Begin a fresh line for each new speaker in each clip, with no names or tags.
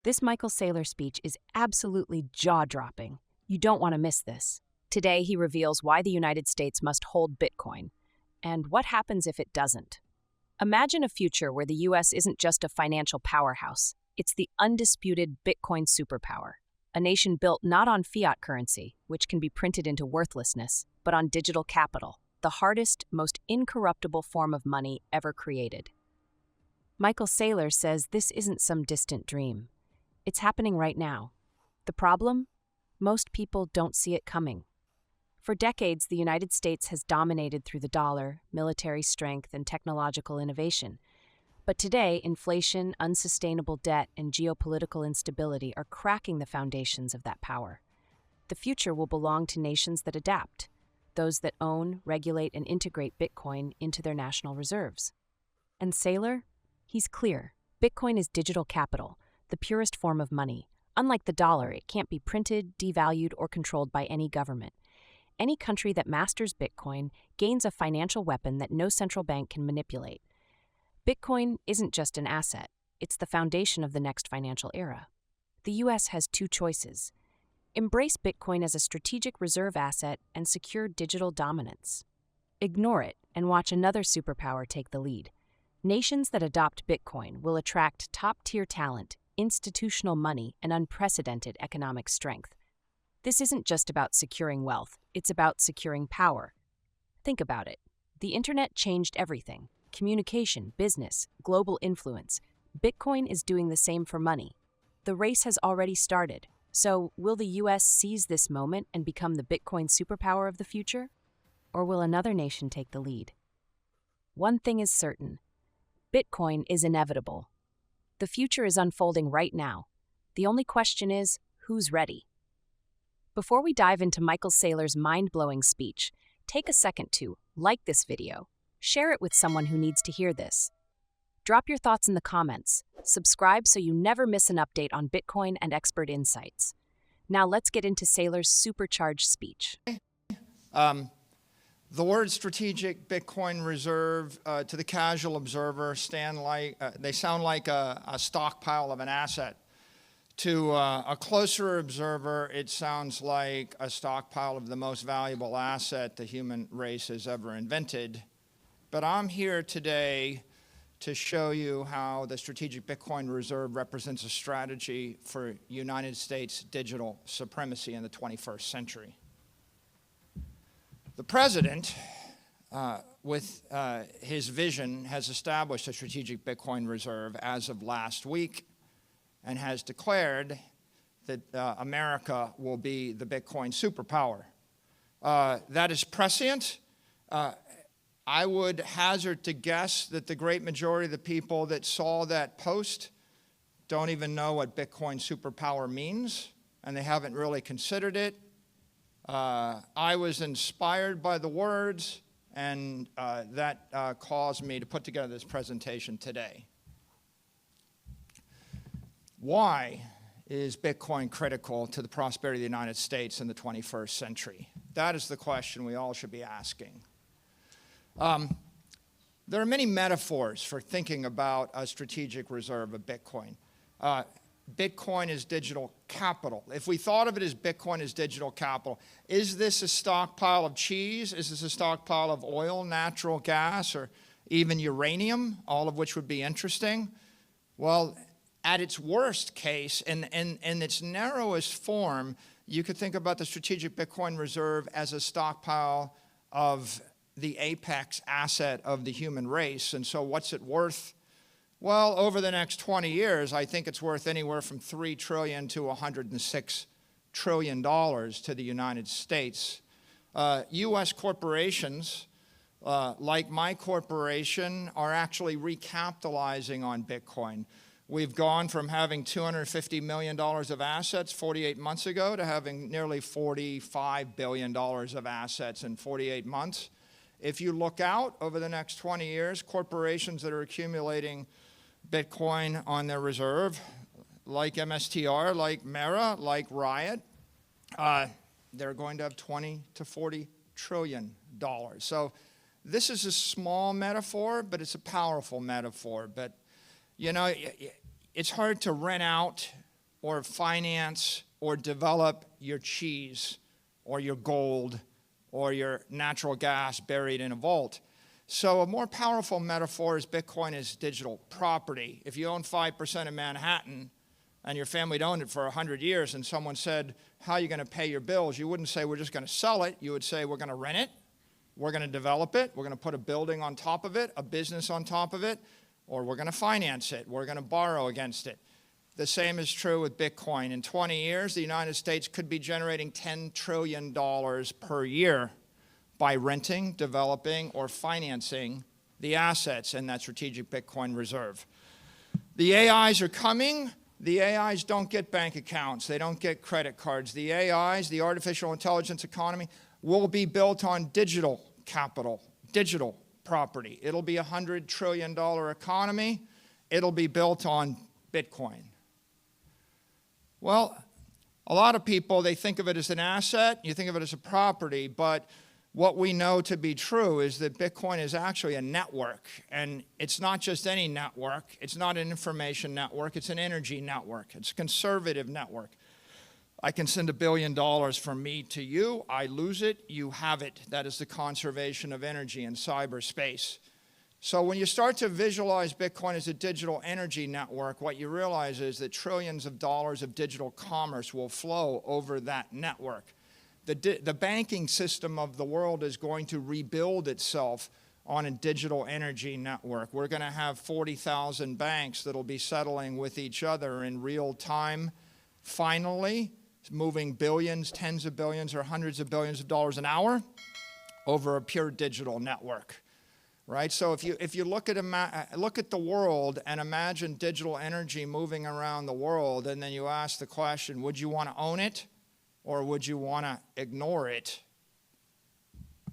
This Michael Saylor speech is absolutely jaw-dropping. You don't want to miss this. Today, he reveals why the United States must hold Bitcoin and what happens if it doesn't. Imagine a future where the U.S. isn't just a financial powerhouse. It's the undisputed Bitcoin superpower, a nation built not on fiat currency, which can be printed into worthlessness, but on digital capital, the hardest, most incorruptible form of money ever created. Michael Saylor says this isn't some distant dream. It's happening right now. The problem? Most people don't see it coming. For decades, the United States has dominated through the dollar, military strength, and technological innovation. But today, inflation, unsustainable debt, and geopolitical instability are cracking the foundations of that power. The future will belong to nations that adapt, those that own, regulate, and integrate Bitcoin into their national reserves. And Saylor? He's clear. Bitcoin is digital capital, the purest form of money. Unlike the dollar, it can't be printed, devalued, or controlled by any government. Any country that masters Bitcoin gains a financial weapon that no central bank can manipulate. Bitcoin isn't just an asset, it's the foundation of the next financial era. The U.S. has two choices: embrace Bitcoin as a strategic reserve asset and secure digital dominance. Ignore it and watch another superpower take the lead. Nations that adopt Bitcoin will attract top-tier talent, institutional money, and unprecedented economic strength. This isn't just about securing wealth, it's about securing power. Think about it. The internet changed everything: communication, business, global influence. Bitcoin is doing the same for money. The race has already started. So, will the U.S. seize this moment and become the Bitcoin superpower of the future? Or will another nation take the lead? One thing is certain: Bitcoin is inevitable. The future is unfolding right now. The only question is, who's ready? Before we dive into Michael Saylor's mind-blowing speech, take a second to like this video, share it with someone who needs to hear this. Drop your thoughts in the comments, subscribe so you never miss an update on Bitcoin and expert insights. Now let's get into Saylor's supercharged speech.
The word strategic Bitcoin reserve to the casual observer sound like a stockpile of an asset. To a closer observer, it sounds like a stockpile of the most valuable asset the human race has ever invented. But I'm here today to show you how the strategic Bitcoin reserve represents a strategy for United States digital supremacy in the 21st century. The president, with his vision, has established a strategic Bitcoin reserve as of last week and has declared that America will be the Bitcoin superpower. That is prescient. I would hazard to guess that the great majority of the people that saw that post don't even know what Bitcoin superpower means, and they haven't really considered it. I was inspired by the words, and that caused me to put together this presentation today. Why is Bitcoin critical to the prosperity of the United States in the 21st century? That is the question we all should be asking. There are many metaphors for thinking about a strategic reserve of Bitcoin. Bitcoin is digital capital. If we thought of it as Bitcoin as digital capital, is this a stockpile of cheese? Is this a stockpile of oil, natural gas, or even uranium, all of which would be interesting? Well, at its worst case, in its narrowest form, you could think about the strategic Bitcoin reserve as a stockpile of the apex asset of the human race. And so what's it worth? Well, over the next 20 years, I think it's worth anywhere from $3 trillion to $106 trillion to the United States. U.S. corporations, like my corporation, are actually recapitalizing on Bitcoin. We've gone from having $250 million of assets 48 months ago to having nearly $45 billion of assets in 48 months. If you look out over the next 20 years, corporations that are accumulating Bitcoin on their reserve, like MSTR, like Mara, like Riot, they're going to have $20 to $40 trillion. So this is a small metaphor, but it's a powerful metaphor. But, you know, it's hard to rent out or finance or develop your cheese or your gold or your natural gas buried in a vault. So a more powerful metaphor is Bitcoin is digital property. If you own 5% of Manhattan and your family had owned it for 100 years and someone said, how are you going to pay your bills? You wouldn't say, we're just going to sell it. You would say, we're going to rent it. We're going to develop it. We're going to put a building on top of it, a business on top of it, or we're going to finance it. We're going to borrow against it. The same is true with Bitcoin. In 20 years, the United States could be generating $10 trillion per year by renting, developing, or financing the assets in that strategic Bitcoin reserve. The AIs are coming. The AIs don't get bank accounts. They don't get credit cards. The AIs, the artificial intelligence economy, will be built on digital capital, digital property. It'll be a $100 trillion economy. It'll be built on Bitcoin. Well, a lot of people, they think of it as an asset. You think of it as a property, but what we know to be true is that Bitcoin is actually a network, and it's not just any network. It's not an information network. It's an energy network. It's a conservative network. I can send $1 billion from me to you. I lose it. You have it. That is the conservation of energy in cyberspace. So when you start to visualize Bitcoin as a digital energy network, what you realize is that trillions of dollars of digital commerce will flow over that network. The banking system of the world is going to rebuild itself on a digital energy network. We're going to have 40,000 banks that will be settling with each other in real time. Finally, moving billions, tens of billions, or hundreds of billions of dollars an hour over a pure digital network. Right? So if you look at the world and imagine digital energy moving around the world, and then you ask the question, would you want to own it or would you want to ignore it?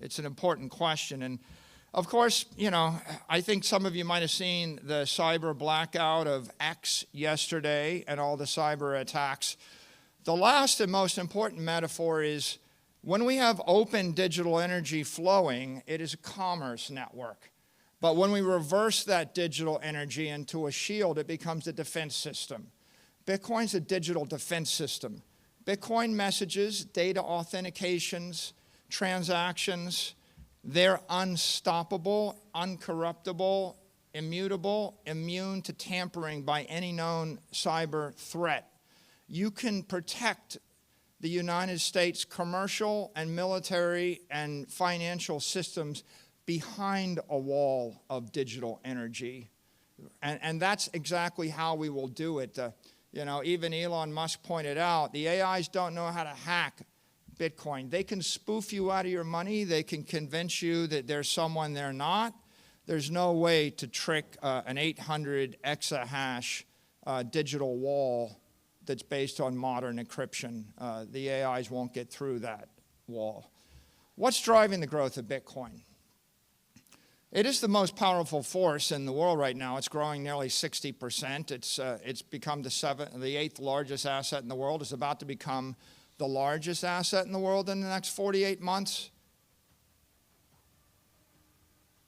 It's an important question. And of course, you know, I think some of you might have seen the cyber blackout of X yesterday and all the cyber attacks. The last and most important metaphor is when we have open digital energy flowing, it is a commerce network. But when we reverse that digital energy into a shield, it becomes a defense system. Bitcoin's a digital defense system. Bitcoin messages, data authentications, transactions, they're unstoppable, uncorruptible, immutable, immune to tampering by any known cyber threat. You can protect the United States commercial and military and financial systems behind a wall of digital energy. And that's exactly how we will do it. You know, even Elon Musk pointed out, the AIs don't know how to hack Bitcoin. They can spoof you out of your money. They can convince you that there's someone they're not. There's no way to trick an 800 exahash digital wall that's based on modern encryption. The AIs won't get through that wall. What's driving the growth of Bitcoin? It is the most powerful force in the world right now. It's growing nearly 60%. It's become the eighth largest asset in the world. It's about to become the largest asset in the world in the next 48 months.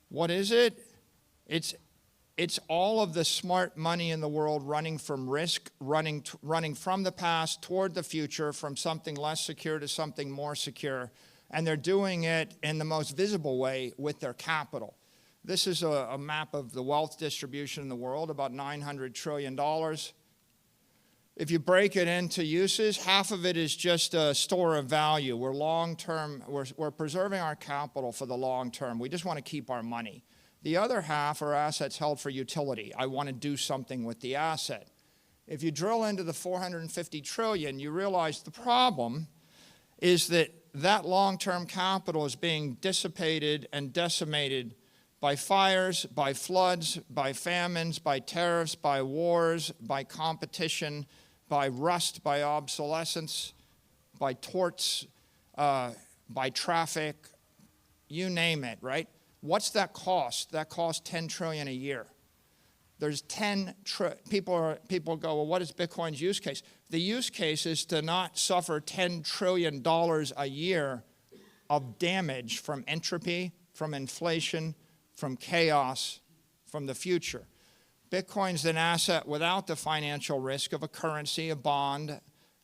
What is it? It's all of the smart money in the world running from risk, running from the past toward the future, from something less secure to something more secure. And they're doing it in the most visible way with their capital. This is a map of the wealth distribution in the world, about $900 trillion. If you break it into uses, half of it is just a store of value. We're long-term, we're preserving our capital for the long term. We just want to keep our money. The other half are assets held for utility. I want to do something with the asset. If you drill into the 450 trillion, you realize the problem is that long-term capital is being dissipated and decimated by fires, by floods, by famines, by tariffs, by wars, by competition, by rust, by obsolescence, by torts, by traffic, you name it, right? What's that cost? That costs $10 trillion a year. There's people go, well, what is Bitcoin's use case? The use case is to not suffer $10 trillion a year of damage from entropy, from inflation, from chaos, from the future. Bitcoin's an asset without the financial risk of a currency, a bond,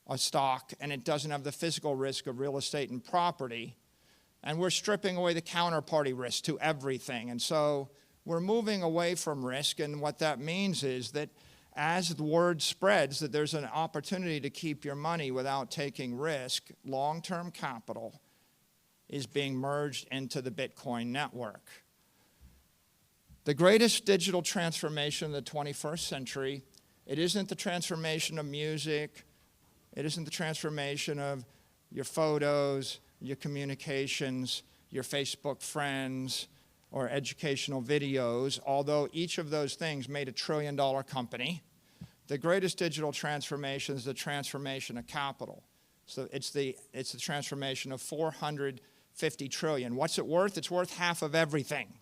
a stock, and it doesn't have the physical risk of real estate and property. And we're stripping away the counterparty risk to everything. And so we're moving away from risk, and what that means is that as the word spreads that there's an opportunity to keep your money without taking risk, long-term capital is being merged into the Bitcoin network. The greatest digital transformation of the 21st century, it isn't the transformation of music, it isn't the transformation of your photos, your communications, your Facebook friends, or educational videos, although each of those things made $1 trillion company. The greatest digital transformation is the transformation of capital. So it's the transformation of 450 trillion. What's it worth? It's worth half of everything.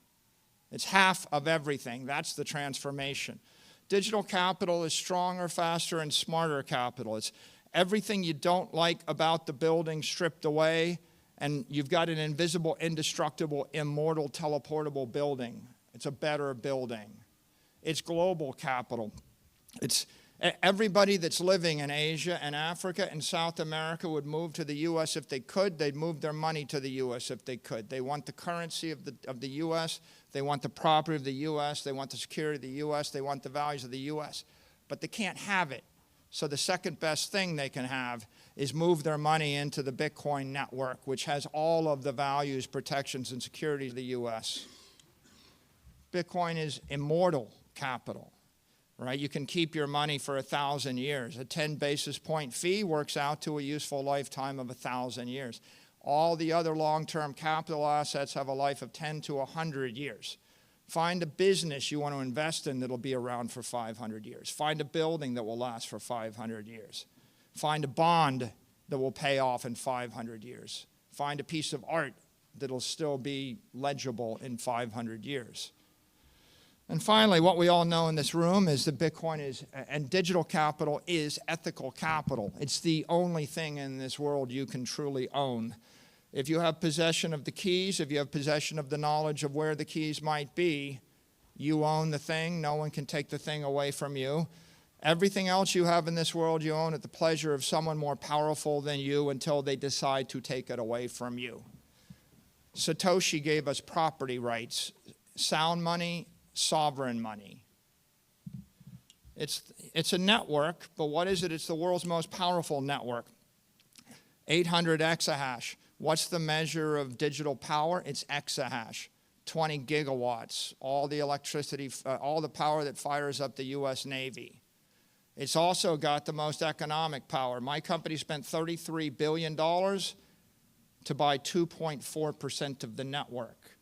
It's half of everything. That's the transformation. Digital capital is stronger, faster, and smarter capital. It's everything you don't like about the building stripped away, and you've got an invisible, indestructible, immortal, teleportable building. It's a better building. It's global capital. It's everybody that's living in Asia and Africa and South America would move to the U.S. if they could. They'd move their money to the U.S. if they could. They want the currency of the U.S. They want the property of the U.S. They want the security of the U.S. They want the values of the U.S. But they can't have it. So the second best thing they can have is move their money into the Bitcoin network, which has all of the values, protections, and security of the U.S. Bitcoin is immortal capital. Right? You can keep your money for 1,000 years. A 10 basis point fee works out to a useful lifetime of 1,000 years. All the other long-term capital assets have a life of 10 to 100 years. Find a business you want to invest in that'll be around for 500 years. Find a building that will last for 500 years. Find a bond that will pay off in 500 years. Find a piece of art that'll still be legible in 500 years. And finally, what we all know in this room is that Bitcoin is, and digital capital is ethical capital. It's the only thing in this world you can truly own. If you have possession of the keys, if you have possession of the knowledge of where the keys might be, you own the thing. No one can take the thing away from you. Everything else you have in this world you own at the pleasure of someone more powerful than you until they decide to take it away from you. Satoshi gave us property rights, sound money, sovereign money. It's a network, but what is it? It's the world's most powerful network. 800 exahash. What's the measure of digital power? It's exahash. 20 gigawatts. All the electricity, all the power that fires up the U.S. Navy. It's also got the most economic power. My company spent $33 billion to buy 2.4% of the network.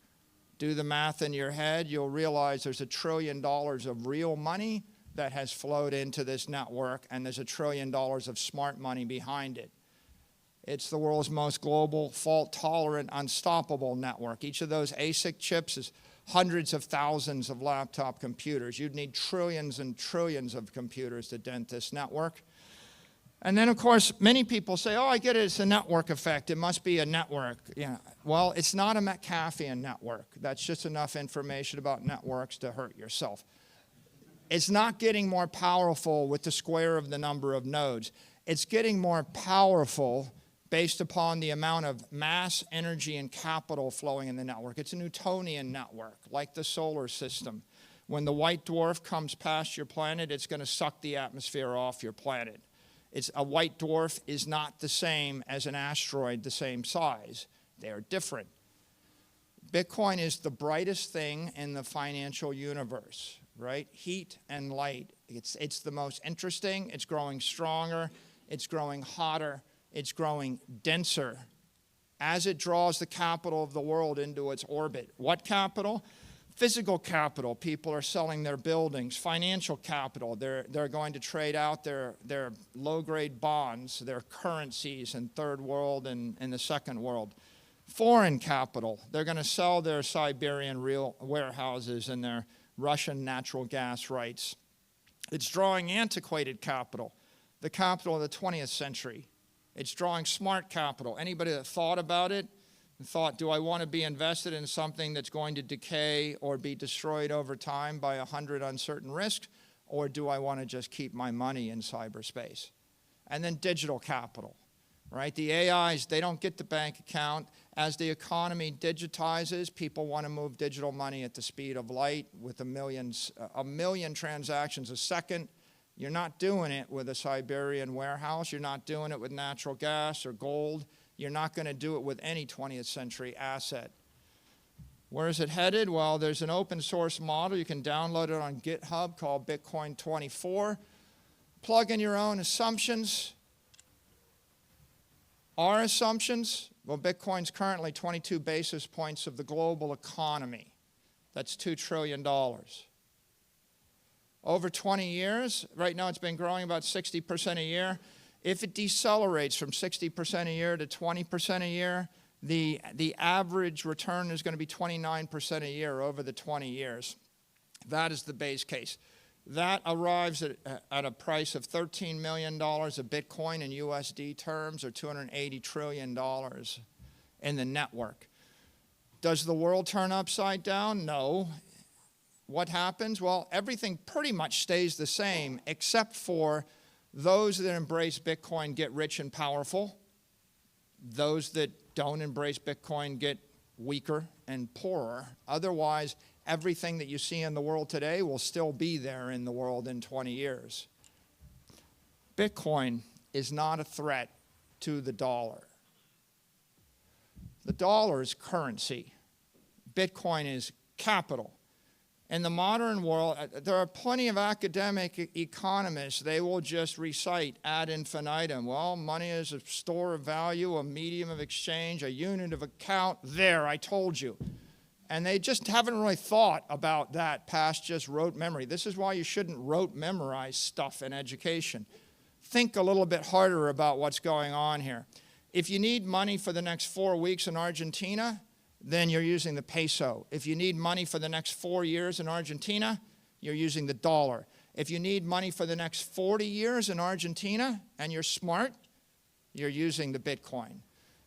Do the math in your head, you'll realize there's $1 trillion of real money that has flowed into this network, and there's $1 trillion of smart money behind it. It's the world's most global, fault-tolerant, unstoppable network. Each of those ASIC chips is hundreds of thousands of laptop computers. You'd need trillions and trillions of computers to dent this network. And then, of course, many people say, oh, I get it, it's a network effect. It must be a network. Yeah. Well, it's not a Metcalfean network. That's just enough information about networks to hurt yourself. It's not getting more powerful with the square of the number of nodes. It's getting more powerful based upon the amount of mass, energy, and capital flowing in the network. It's a Newtonian network, like the solar system. When the white dwarf comes past your planet, it's going to suck the atmosphere off your planet. A white dwarf is not the same as an asteroid the same size. They are different. Bitcoin is the brightest thing in the financial universe, right? Heat and light. It's the most interesting. It's growing stronger. It's growing hotter. It's growing denser as it draws the capital of the world into its orbit. What capital? Physical capital. People are selling their buildings. Financial capital. They're going to trade out their low-grade bonds, their currencies in third world and in the second world. Foreign capital. They're going to sell their Siberian real warehouses and their Russian natural gas rights. It's drawing antiquated capital, the capital of the 20th century. It's drawing smart capital. Anybody that thought about it and thought, do I want to be invested in something that's going to decay or be destroyed over time by 100 uncertain risks, or do I want to just keep my money in cyberspace? And then digital capital, right? The AIs, they don't get the bank account. As the economy digitizes, people want to move digital money at the speed of light with a million transactions a second. You're not doing it with a Siberian warehouse. You're not doing it with natural gas or gold. You're not going to do it with any 20th century asset. Where is it headed? Well, there's an open source model. You can download it on GitHub called Bitcoin 24. Plug in your own assumptions. Our assumptions, well, Bitcoin's currently 22 basis points of the global economy. That's $2 trillion. Over 20 years, right now it's been growing about 60% a year. If it decelerates from 60% a year to 20% a year, the average return is going to be 29% a year over the 20 years. That is the base case. That arrives at a price of $13 million a Bitcoin in USD terms, or $280 trillion in the network. Does the world turn upside down? No. What happens? Well, everything pretty much stays the same, except for those that embrace Bitcoin get rich and powerful. Those that don't embrace Bitcoin get weaker and poorer. Otherwise, everything that you see in the world today will still be there in the world in 20 years. Bitcoin is not a threat to the dollar. The dollar is currency. Bitcoin is capital. In the modern world, there are plenty of academic economists. They will just recite ad infinitum. Well, money is a store of value, a medium of exchange, a unit of account. There, I told you. And they just haven't really thought about that past just rote memory. This is why you shouldn't rote memorize stuff in education. Think a little bit harder about what's going on here. If you need money for the next 4 weeks in Argentina, then you're using the peso. If you need money for the next 4 years in Argentina, you're using the dollar. If you need money for the next 40 years in Argentina and you're smart, you're using the Bitcoin.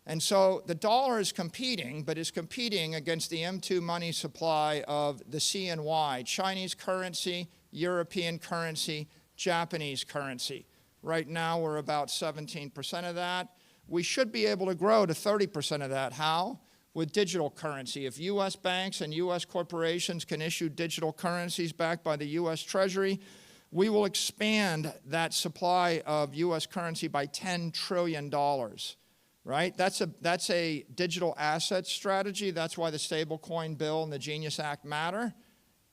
And so the dollar is competing, but is competing against the M2 money supply of the CNY, Chinese currency, European currency, Japanese currency. Right now we're about 17% of that. We should be able to grow to 30% of that. How? With digital currency. If U.S. banks and U.S. corporations can issue digital currencies backed by the U.S. Treasury, we will expand that supply of U.S. currency by $10 trillion, right? That's a digital asset strategy. That's why the stablecoin bill and the Genius Act matter.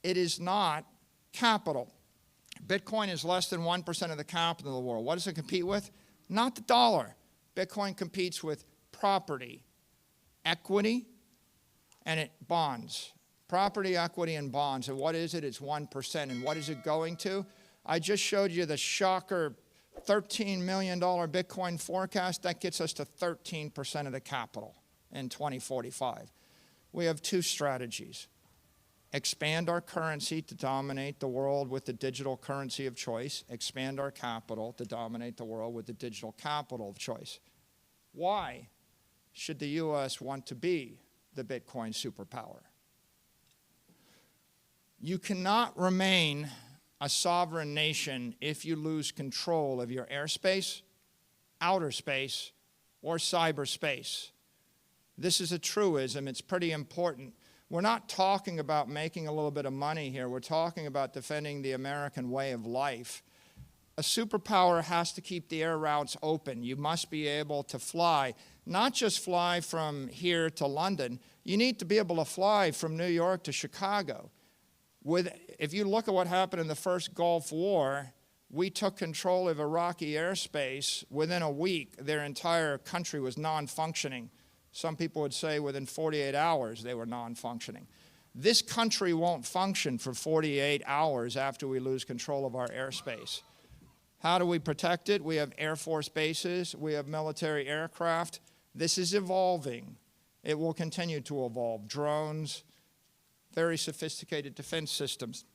It is not capital. Bitcoin is less than 1% of the capital of the world. What does it compete with? Not the dollar. Bitcoin competes with property, equity, and bonds. Property, equity, and bonds. And what is it? It's 1%. And what is it going to? I just showed you the shocker $13 million Bitcoin forecast. That gets us to 13% of the capital in 2045. We have two strategies. Expand our currency to dominate the world with the digital currency of choice. Expand our capital to dominate the world with the digital capital of choice. Why should the U.S. want to be the Bitcoin superpower? You cannot remain a sovereign nation if you lose control of your airspace, outer space, or cyberspace. This is a truism. It's pretty important. We're not talking about making a little bit of money here. We're talking about defending the American way of life. A superpower has to keep the air routes open. You must be able to fly, not just fly from here to London. You need to be able to fly from New York to Chicago. If you look at what happened in the first Gulf War, we took control of Iraqi airspace. Within a week, their entire country was non-functioning. Some people would say within 48 hours they were non-functioning. This country won't function for 48 hours after we lose control of our airspace. How do we protect it? We have Air Force bases. We have military aircraft. This is evolving. It will continue to evolve. Drones, very sophisticated defense systems.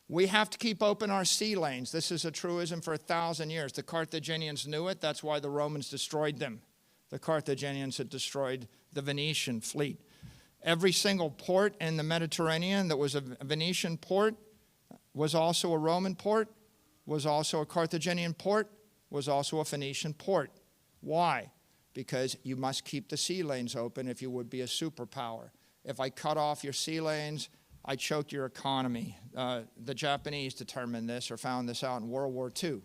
We have to keep open our sea lanes. This is a truism for 1,000 years. The Carthaginians knew it. That's why the Romans destroyed them. The Carthaginians had destroyed the Venetian fleet. Every single port in the Mediterranean that was a Venetian port was also a Roman port, was also a Carthaginian port, was also a Phoenician port. Why? Because you must keep the sea lanes open if you would be a superpower. If I cut off your sea lanes, I choke your economy. The Japanese determined this or found this out in World War II.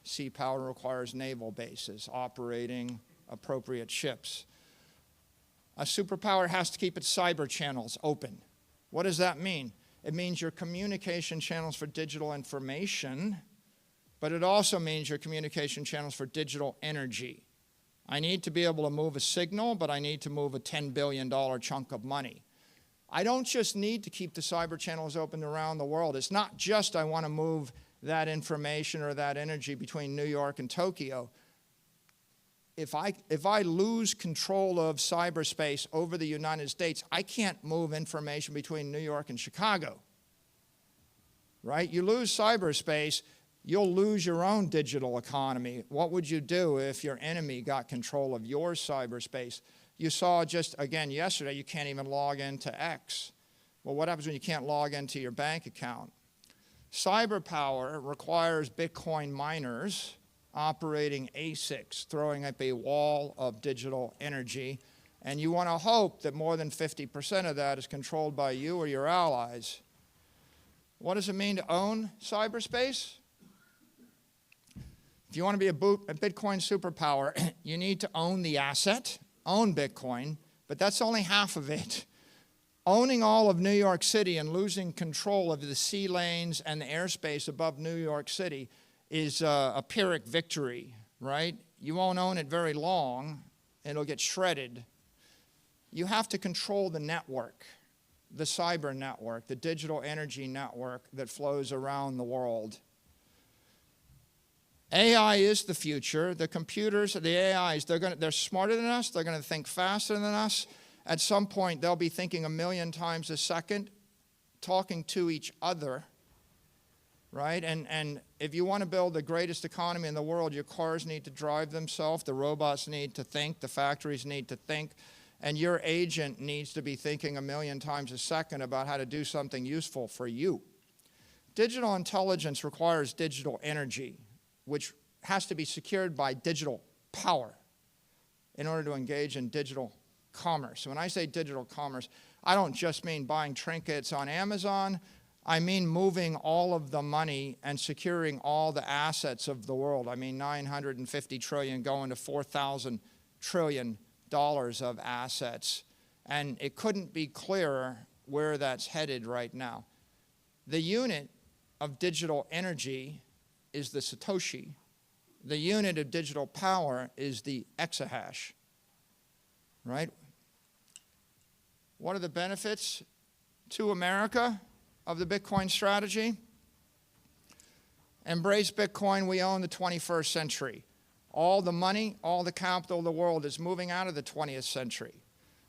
Sea power requires naval bases operating appropriate ships. A superpower has to keep its cyber channels open. What does that mean? It means your communication channels for digital information, but it also means your communication channels for digital energy. I need to be able to move a signal, but I need to move a $10 billion chunk of money. I don't just need to keep the cyber channels open around the world. It's not just I want to move that information or that energy between New York and Tokyo. If I lose control of cyberspace over the United States, I can't move information between New York and Chicago. Right? You lose cyberspace, you'll lose your own digital economy. What would you do if your enemy got control of your cyberspace? You saw just, again, yesterday, you can't even log into X. Well, what happens when you can't log into your bank account? Cyber power requires Bitcoin miners operating ASICs, throwing up a wall of digital energy, and you want to hope that more than 50% of that is controlled by you or your allies. What does it mean to own cyberspace? If you want to be a Bitcoin superpower, you need to own the asset, own Bitcoin, but that's only half of it. Owning all of New York City and losing control of the sea lanes and the airspace above New York City is a Pyrrhic victory, right? You won't own it very long. It'll get shredded. You have to control the network, the cyber network, the digital energy network that flows around the world. AI is the future. The computers, the AIs, they're smarter than us. They're going to think faster than us. At some point, they'll be thinking 1,000,000 times a second, talking to each other, right? And if you want to build the greatest economy in the world, your cars need to drive themselves, the robots need to think, the factories need to think, and your agent needs to be thinking 1,000,000 times a second about how to do something useful for you. Digital intelligence requires digital energy, which has to be secured by digital power in order to engage in digital commerce. When I say digital commerce, I don't just mean buying trinkets on Amazon. I mean moving all of the money and securing all the assets of the world. I mean $950 trillion going to $4,000 trillion of assets. And it couldn't be clearer where that's headed right now. The unit of digital energy is the Satoshi. The unit of digital power is the exahash, right? What are the benefits to America of the Bitcoin strategy? Embrace Bitcoin, we own the 21st century. All the money, all the capital of the world is moving out of the 20th century.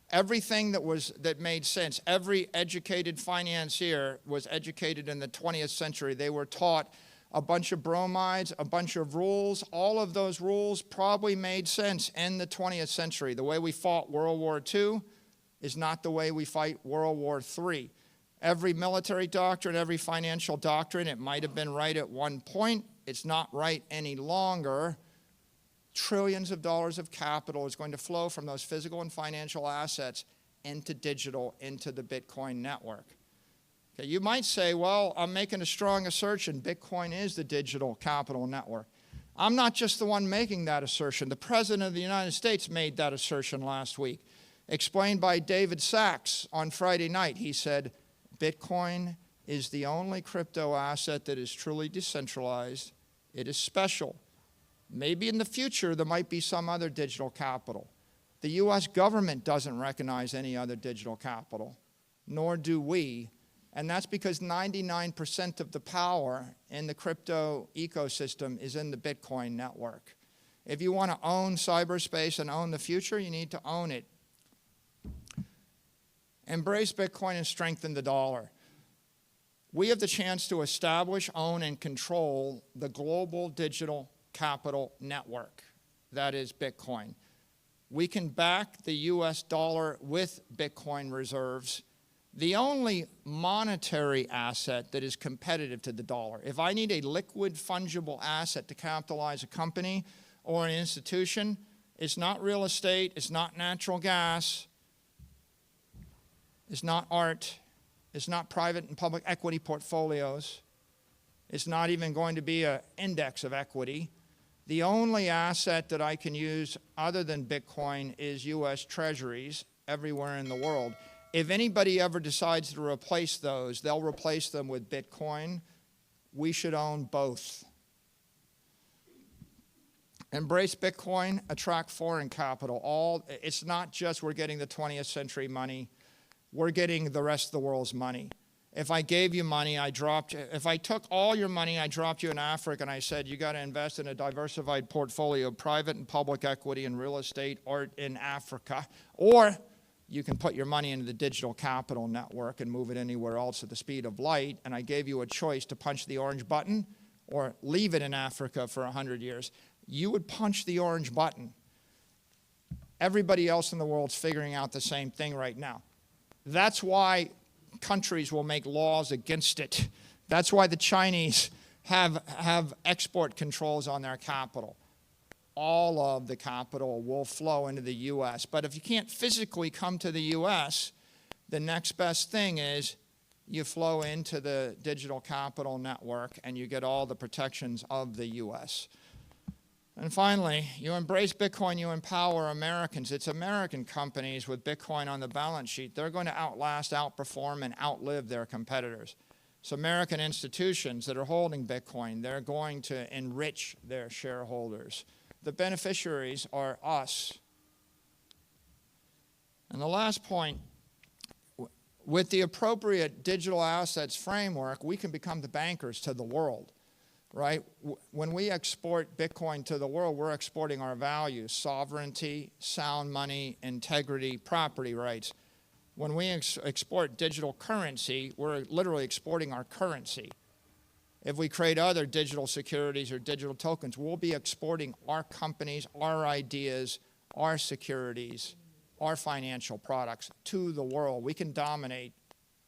Everything that made sense, every educated financier was educated in the 20th century. They were taught a bunch of bromides, a bunch of rules. All of those rules probably made sense in the 20th century. The way we fought World War II is not the way we fight World War III. Every military doctrine, every financial doctrine, it might have been right at one point. It's not right any longer. Trillions of dollars of capital is going to flow from those physical and financial assets into digital, into the Bitcoin network. Okay, you might say, well, I'm making a strong assertion. Bitcoin is the digital capital network. I'm not just the one making that assertion. The President of the United States made that assertion last week. Explained by David Sachs on Friday night. He said, Bitcoin is the only crypto asset that is truly decentralized. It is special. Maybe in the future there might be some other digital capital. The US government doesn't recognize any other digital capital, nor do we. And that's because 99% of the power in the crypto ecosystem is in the Bitcoin network. If you want to own cyberspace and own the future, you need to own it. Embrace Bitcoin and strengthen the dollar. We have the chance to establish, own, and control the global digital capital network. That is Bitcoin. We can back the US dollar with Bitcoin reserves, the only monetary asset that is competitive to the dollar. If I need a liquid, fungible asset to capitalize a company or an institution, it's not real estate, it's not natural gas, it's not art, it's not private and public equity portfolios, it's not even going to be an index of equity. The only asset that I can use other than Bitcoin is US Treasuries everywhere in the world. If anybody ever decides to replace those, they'll replace them with Bitcoin. We should own both. Embrace Bitcoin, attract foreign capital. It's not just we're getting the 20th century money, we're getting the rest of the world's money. If I gave you money, if I took all your money, I dropped you in Africa and I said, you got to invest in a diversified portfolio of private and public equity and real estate, art in Africa, or you can put your money into the digital capital network and move it anywhere else at the speed of light, and I gave you a choice to punch the orange button or leave it in Africa for 100 years, you would punch the orange button. Everybody else in the world's figuring out the same thing right now. That's why countries will make laws against it. That's why the Chinese have export controls on their capital. All of the capital will flow into the U.S. But if you can't physically come to the U.S., the next best thing is you flow into the digital capital network and you get all the protections of the U.S. And finally, you embrace Bitcoin, you empower Americans. It's American companies with Bitcoin on the balance sheet. They're going to outlast, outperform, and outlive their competitors. So American institutions that are holding Bitcoin, they're going to enrich their shareholders. The beneficiaries are us. And the last point, with the appropriate digital assets framework, we can become the bankers to the world. Right? When we export Bitcoin to the world, we're exporting our values: sovereignty, sound money, integrity, property rights. When we export digital currency, we're literally exporting our currency. If we create other digital securities or digital tokens, we'll be exporting our companies, our ideas, our securities, our financial products to the world. We can dominate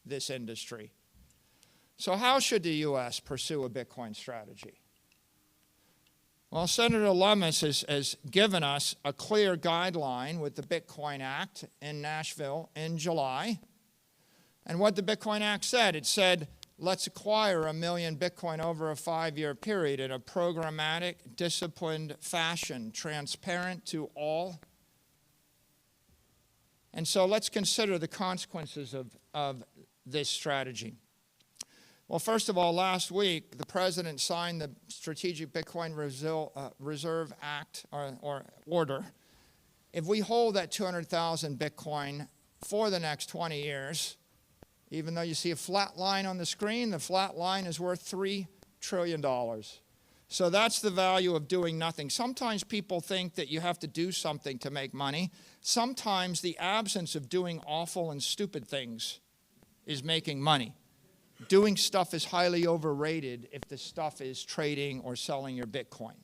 this industry. So how should the U.S. pursue a Bitcoin strategy? Well, Senator Lummis has given us a clear guideline with the Bitcoin Act in Nashville in July. And what the Bitcoin Act said, it said, let's acquire 1 million Bitcoin over a 5-year period in a programmatic, disciplined fashion, transparent to all. And so let's consider the consequences of this strategy. Well, first of all, last week, the president signed the Strategic Bitcoin Reserve Act or order. If we hold that 200,000 Bitcoin for the next 20 years, even though you see a flat line on the screen, the flat line is worth $3 trillion. So that's the value of doing nothing. Sometimes people think that you have to do something to make money. Sometimes the absence of doing awful and stupid things is making money. Doing stuff is highly overrated if the stuff is trading or selling your Bitcoin.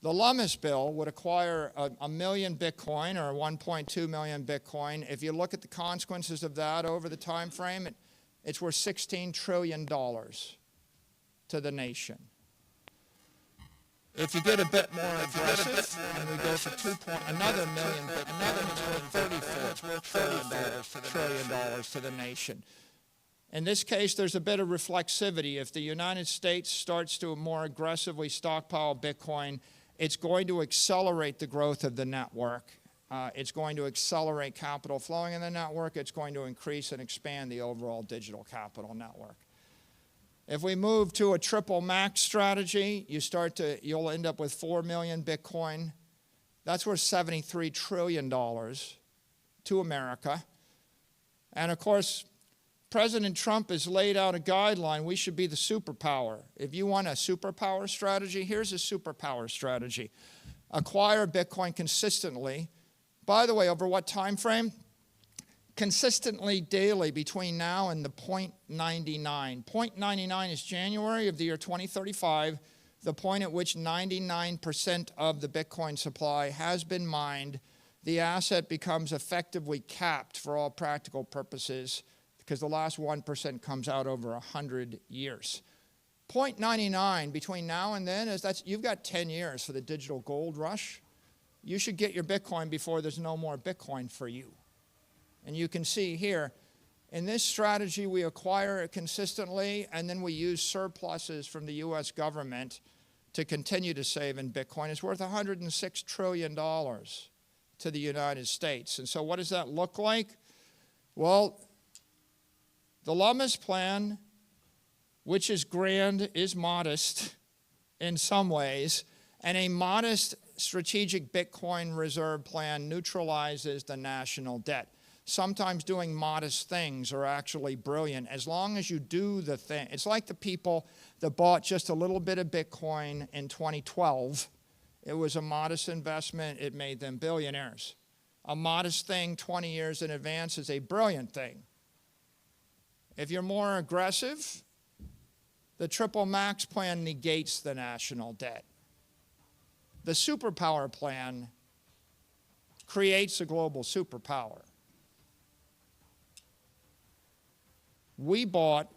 The Lummis bill would acquire 1 million Bitcoin or 1.2 million Bitcoin. If you look at the consequences of that over the time frame, it's worth $16 trillion to the nation. If you get a bit more aggressive, and we go for another million, it's worth $34 trillion to the nation. In this case, there's a bit of reflexivity. If the United States starts to more aggressively stockpile Bitcoin, it's going to accelerate the growth of the network. It's going to accelerate capital flowing in the network. It's going to increase and expand the overall digital capital network. If we move to a triple max strategy, you'll end up with 4 million Bitcoin. That's worth $73 trillion to America. And of course, President Trump has laid out a guideline. We should be the superpower. If you want a superpower strategy, here's a superpower strategy. Acquire Bitcoin consistently. By the way, over what time frame? Consistently daily between now and the 0.99. 0.99 is January of the year 2035. the point at which 99% of the Bitcoin supply has been mined, the asset becomes effectively capped for all practical purposes because the last 1% comes out over 100 years. 0.99 between now and then you've got 10 years for the digital gold rush. You should get your Bitcoin before there's no more Bitcoin for you. And you can see here, in this strategy, we acquire it consistently, and then we use surpluses from the US government to continue to save in Bitcoin. It's worth $106 trillion to the United States. And so what does that look like? Well, the Lummis plan, which is grand, is modest in some ways, and a modest strategic Bitcoin reserve plan neutralizes the national debt. Sometimes doing modest things are actually brilliant as long as you do the thing. It's like the people that bought just a little bit of Bitcoin in 2012. It was a modest investment. It made them billionaires. A modest thing 20 years in advance is a brilliant thing. If you're more aggressive, the triple max plan negates the national debt. The superpower plan creates a global superpower. We bought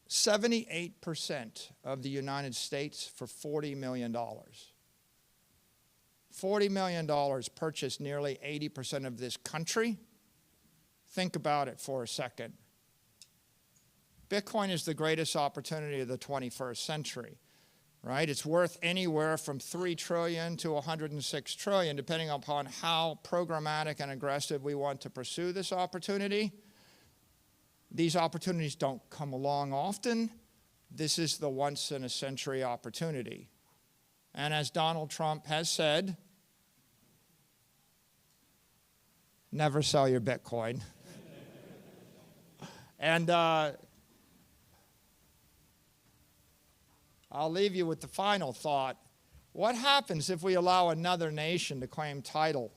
78% of the United States for $40 million. $40 million purchased nearly 80% of this country. Think about it for a second. Bitcoin is the greatest opportunity of the 21st century, right? It's worth anywhere from $3 trillion to $106 trillion, depending upon how programmatic and aggressive we want to pursue this opportunity. These opportunities don't come along often. This is the once-in-a-century opportunity. And as Donald Trump has said, never sell your Bitcoin. And I'll leave you with the final thought. What happens if we allow another nation to claim title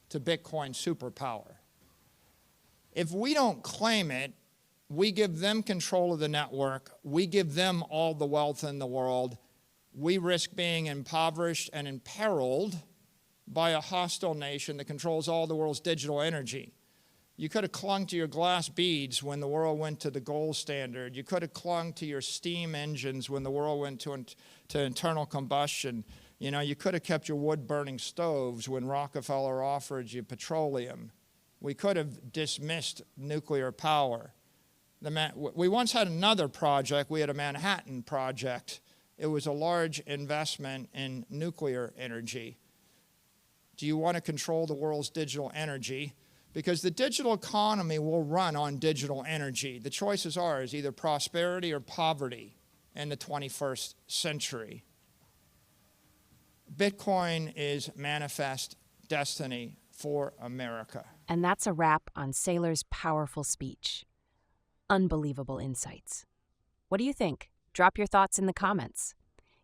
to Bitcoin superpower? If we don't claim it, we give them control of the network. We give them all the wealth in the world. We risk being impoverished and imperiled by a hostile nation that controls all the world's digital energy. You could have clung to your glass beads when the world went to the gold standard. You could have clung to your steam engines when the world went to internal combustion. You know, you could have kept your wood-burning stoves when Rockefeller offered you petroleum. We could have dismissed nuclear power. We once had another project. We had a Manhattan project. It was a large investment in nuclear energy. Do you want to control the world's digital energy? Because the digital economy will run on digital energy. The choices are either prosperity or poverty in the 21st century. Bitcoin is manifest destiny for America.
And that's a wrap on Saylor's powerful speech. Unbelievable insights. What do you think? Drop your thoughts in the comments.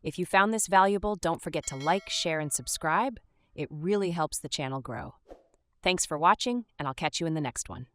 If you found this valuable, don't forget to like, share, and subscribe. It really helps the channel grow. Thanks for watching, and I'll catch you in the next one.